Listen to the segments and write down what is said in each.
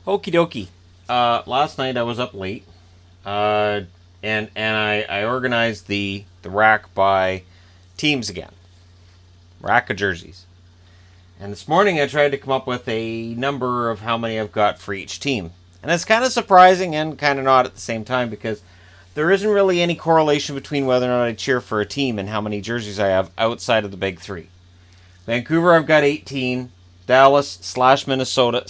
Okie dokie. Last night I was up late, and I organized the rack by teams again, rack of jerseys. And this morning I tried to come up with a number of how many I've got for each team, and it's kind of surprising and kind of not at the same time because there isn't really any correlation between whether or not I cheer for a team and how many jerseys I have outside of the big three. Vancouver, I've got 18. Dallas / Minnesota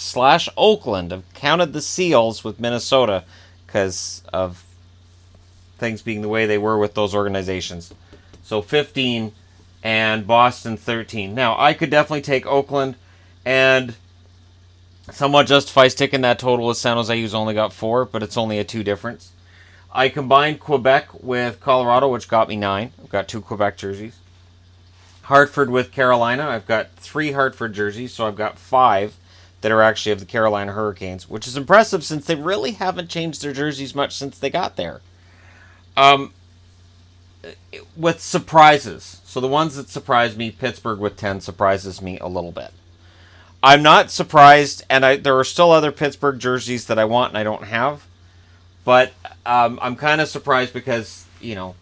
/ Oakland. I've counted the Seals with Minnesota because of things being the way they were with those organizations. So 15 and Boston 13. Now, I could definitely take Oakland and somewhat justify sticking that total with San Jose, who's only got 4, but it's only a 2 difference. I combined Quebec with Colorado, which got me 9. I've got 2 Quebec jerseys. Hartford with Carolina. I've got 3 Hartford jerseys, so I've got 5 that are actually of the Carolina Hurricanes, which is impressive since they really haven't changed their jerseys much since they got there. With surprises. So the ones that surprise me, Pittsburgh with 10 surprises me a little bit. I'm not surprised, and there are still other Pittsburgh jerseys that I want and I don't have. But I'm kind of surprised because,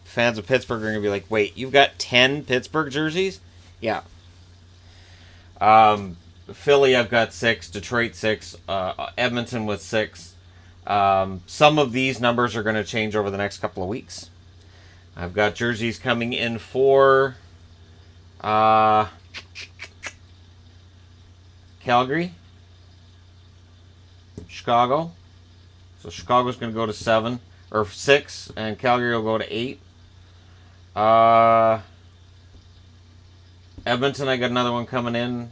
fans of Pittsburgh are going to be like, wait, you've got 10 Pittsburgh jerseys? Yeah. Philly, I've got 6. Detroit, 6. Edmonton with 6. Some of these numbers are going to change over the next couple of weeks. I've got jerseys coming in for Calgary, Chicago. So Chicago's going to go to 7 or 6, and Calgary will go to 8. Edmonton, I got another one coming in.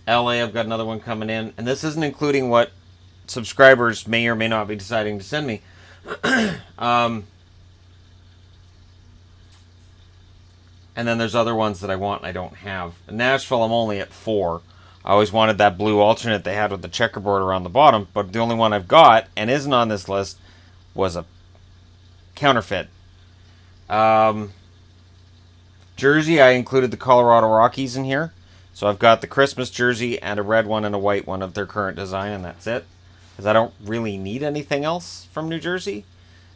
LA, I've got another one coming in, and this isn't including what subscribers may or may not be deciding to send me. And then there's other ones that I want and I don't have. In Nashville, I'm only at 4. I always wanted that blue alternate they had with the checkerboard around the bottom, but the only one I've got and isn't on this list was a counterfeit. Jersey, I included the Colorado Rockies in here. So I've got the Christmas jersey and a red one and a white one of their current design, and that's it. Because I don't really need anything else from New Jersey.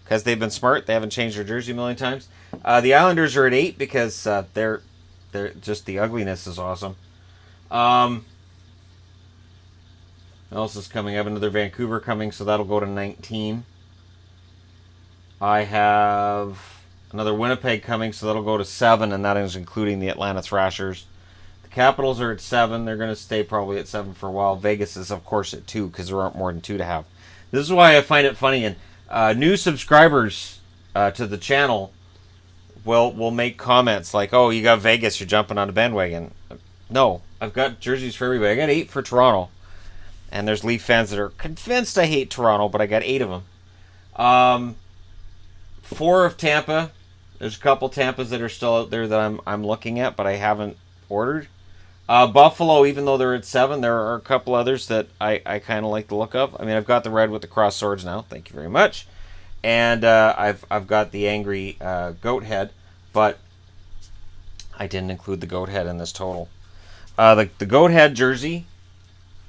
Because they've been smart. They haven't changed their jersey a million times. The Islanders are at 8 because they're just the ugliness is awesome. What else is coming? I have another Vancouver coming, so that'll go to 19. I have another Winnipeg coming, so that'll go to 7, and that is including the Atlanta Thrashers. The Capitals are at 7. They're going to stay probably at 7 for a while. Vegas is, of course, at 2 because there aren't more than 2 to have. This is why I find it funny, and new subscribers to the channel will make comments like, oh, you got Vegas, you're jumping on a bandwagon. No, I've got jerseys for everybody. I got 8 for Toronto. And there's Leaf fans that are convinced I hate Toronto, but I got 8 of them. 4 of Tampa. There's a couple Tampas that are still out there that I'm looking at, but I haven't ordered. Buffalo, even though they're at 7, there are a couple others that I kind of like the look of. I mean, I've got the red with the cross swords now. Thank you very much. And I've got the angry goat head, but I didn't include the goat head in this total. The goat head jersey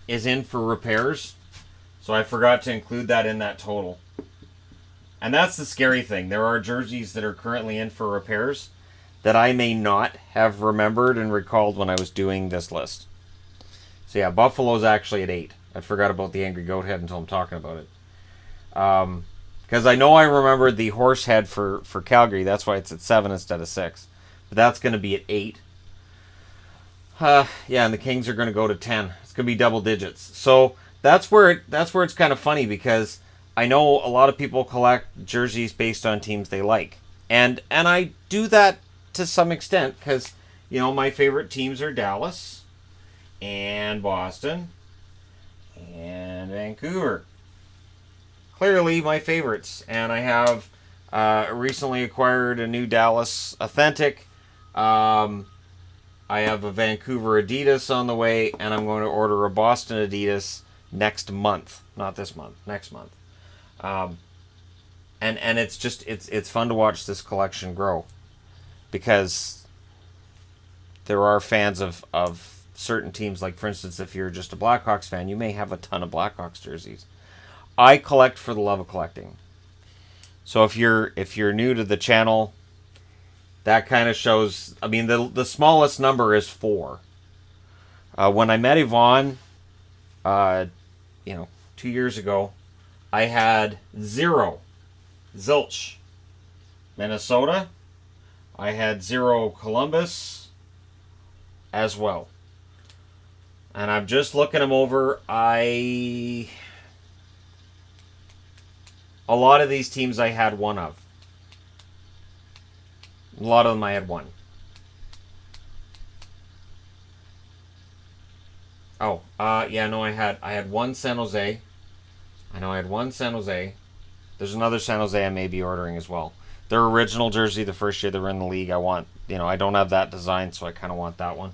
is in for repairs, so I forgot to include that in that total. And that's the scary thing. There are jerseys that are currently in for repairs that I may not have remembered and recalled when I was doing this list. So yeah, Buffalo's actually at 8. I forgot about the angry goat head until I'm talking about it. Because I know I remembered the horse head for Calgary. That's why it's at 7 instead of 6. But that's going to be at 8. Yeah, and the Kings are going to go to 10. It's going to be double digits. So that's where it's kind of funny because I know a lot of people collect jerseys based on teams they like. And I do that to some extent because, my favorite teams are Dallas and Boston and Vancouver. Clearly my favorites. And I have recently acquired a new Dallas Authentic. I have a Vancouver Adidas on the way, and I'm going to order a Boston Adidas next month. Not this month, next month. And it's just it's fun to watch this collection grow because there are fans of certain teams. Like, for instance, if you're just a Blackhawks fan, you may have a ton of Blackhawks jerseys. I collect for the love of collecting. So if you're new to the channel, that kind of shows. I mean, the smallest number is 4. When I met Yvonne, 2 years ago, I had 0, zilch, Minnesota. I had 0 Columbus as well. And I'm just looking them over. A lot of these teams I had 1 of. A lot of them I had 1. Oh, I had 1 San Jose. I know I had 1 San Jose. There's another San Jose I may be ordering as well. Their original jersey, the first year they were in the league, I want, I don't have that design, so I kind of want that one.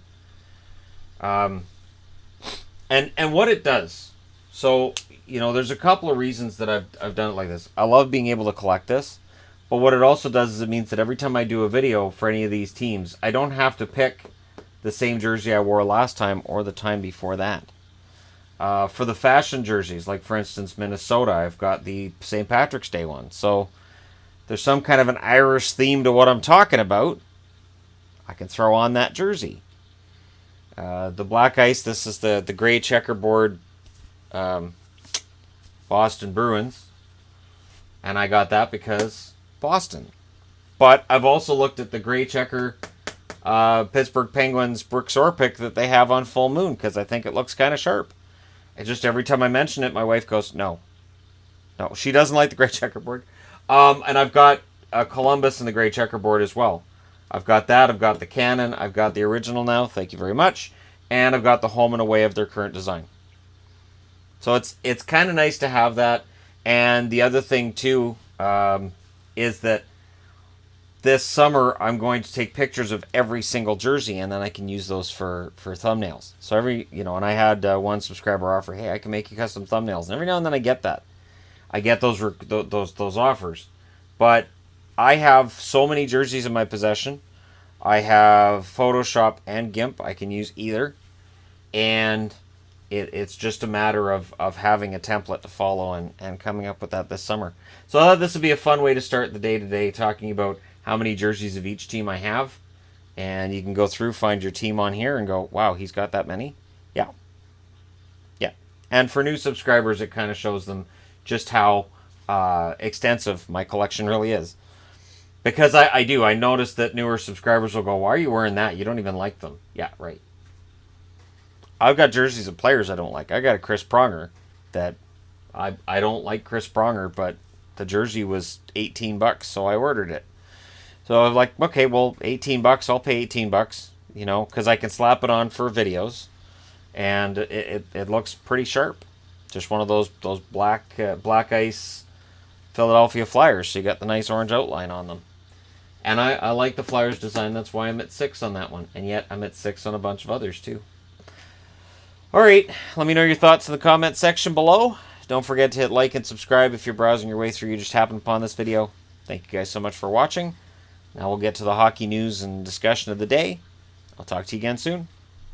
And what it does. So, there's a couple of reasons that I've done it like this. I love being able to collect this, but what it also does is it means that every time I do a video for any of these teams, I don't have to pick the same jersey I wore last time or the time before that. For the fashion jerseys, like for instance Minnesota, I've got the St. Patrick's Day one. So there's some kind of an Irish theme to what I'm talking about. I can throw on that jersey. The Black Ice, this is the gray checkerboard Boston Bruins. And I got that because Boston. But I've also looked at the gray checker Pittsburgh Penguins Brooks Orpik that they have on Full Moon because I think it looks kind of sharp. And just every time I mention it, my wife goes, no, she doesn't like the gray checkerboard. And I've got Columbus and the gray checkerboard as well. I've got that. I've got the Canon. I've got the original now. Thank you very much. And I've got the home and away of their current design. So it's kind of nice to have that. And the other thing too is that this summer I'm going to take pictures of every single jersey, and then I can use those for thumbnails. So and I had one subscriber offer, hey, I can make you custom thumbnails, and every now and then I get that. I get those offers, but I have so many jerseys in my possession. I have Photoshop and GIMP. I can use either, and it's just a matter of having a template to follow and coming up with that this summer. So I thought this would be a fun way to start the day today, talking about how many jerseys of each team I have. And you can go through, find your team on here and go, wow, he's got that many? Yeah. And for new subscribers, it kind of shows them just how extensive my collection really is. Because I notice that newer subscribers will go, why are you wearing that? You don't even like them. Yeah, right. I've got jerseys of players I don't like. I got a Chris Pronger that I don't like Chris Pronger, but the jersey was $18, so I ordered it. So I'm like, okay, well, $18, I'll pay $18, because I can slap it on for videos, and it looks pretty sharp. Just one of those black ice Philadelphia Flyers, so you got the nice orange outline on them. And I like the Flyers design, that's why I'm at 6 on that one, and yet I'm at 6 on a bunch of others too. Alright, let me know your thoughts in the comment section below. Don't forget to hit like and subscribe if you're browsing your way through, you just happened upon this video. Thank you guys so much for watching. Now we'll get to the hockey news and discussion of the day. I'll talk to you again soon.